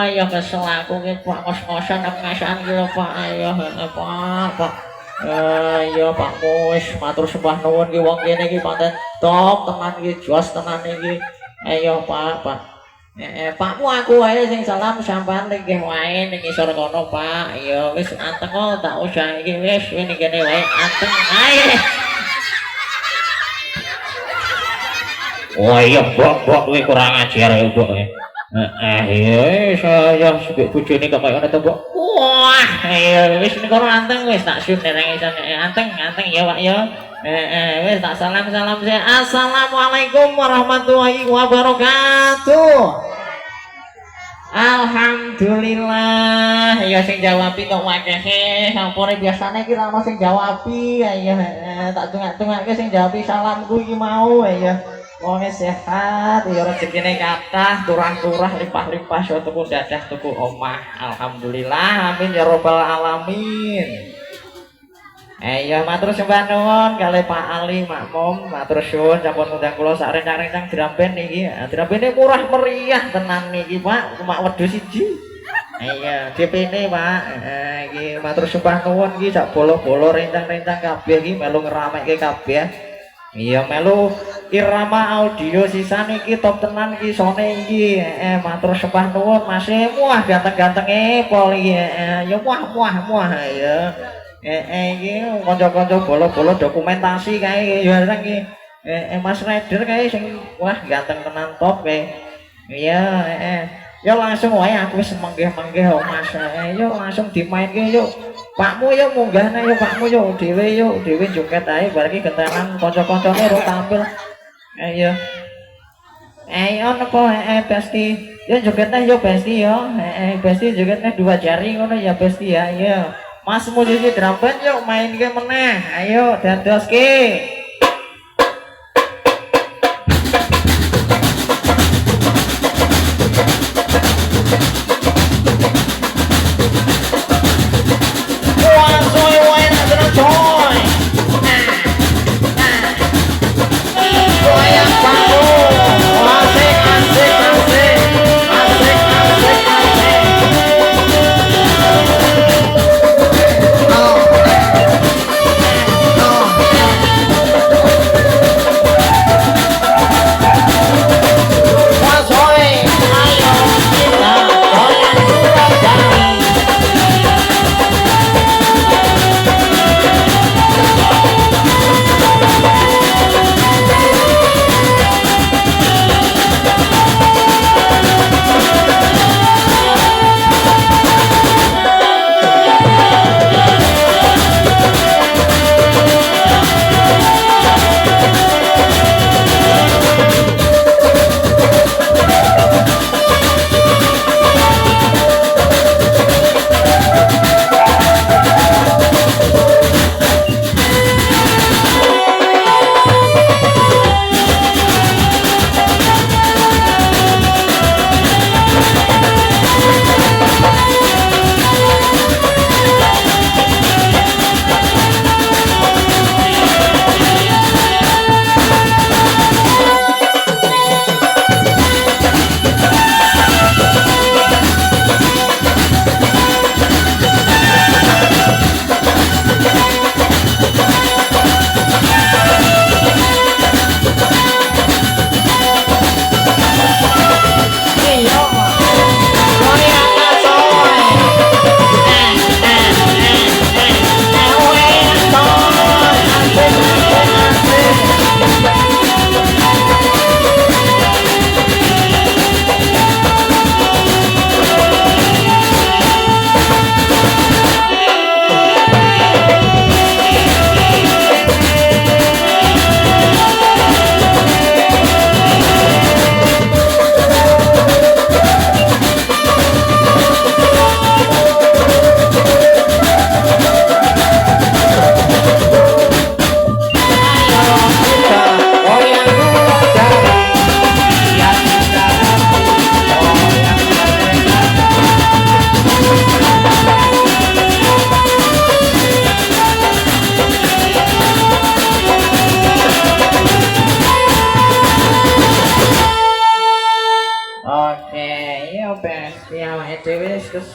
ayo kesel aku ki Pak kos-kosan ngesan ki lho Pak ayo Pak. Ayo Pak Mus matur sembah nuwun ki wong kene ki pancen top tenan ki jos tenan iki. Ayo Pak. Pakmu aku wae sing salam sampean nggih wae ning isor kono Pak. Ayo wis anteng kok tak usah iki wis ning kene wae anteng ae. Wah iya bok kuwi kurang ajar ya bok. Iya saya sebut bojone kok kaya ngono to bok. Wah iya wis ning kono anteng wis tak sun nang iso anteng ya Pak ya. Wis tak salam saya. Assalamualaikum warahmatullahi wabarakatuh. Alhamdulillah ya sing jawabi kok wakehe sampune biasane iki ana sing jawabi ya tak tungak-tungake sing jawabi salamku iki mau ya wonge sehat ya rezekine kathah turah-turah limpah-limpah so tuku dadah tuku omah alhamdulillah amin ya rabbal alamin. Ya matur sembah nuwun kalih Pak Ali Makmum matur suwun sampun ngundang kula sak rencang-rencang dramben niki. Drambene murah meriah tenan niki Pak, cuma wedhus siji. Iya, DP-ne Pak. Iki matur sembah nuwun iki sak bolo-bolo rencang-rencang kabeh iki melu ngeramekke kabeh. Iya melu irama audio sisane iki top tenan iki sone iki. Matur sembah nuwun Mas. Wah ganteng-gantenge pol iki. Ya muah ya. Iki kanca-kanca bolo-bolo dokumentasi kae ya iki Mas Rider kae sing wah ganteng tenan top kae. Iya ya langsung wae aku wis menggih-menggih kok Mas. Yo langsung dimainke yuk. Pakmu yo munggahne yo Pakmu yo dhewe joget ae bar iki gentenan kanca-kancane ro tampil. Iya. Ayo napa Besti. Yo jogetne yo Besti yo. Besti jogetne dua jari ngono ya Besti ya. Iya. Mas musisi drum band yuk main game meneh. Ayo dadoske. Oke, iya Ben, awake dhewe wis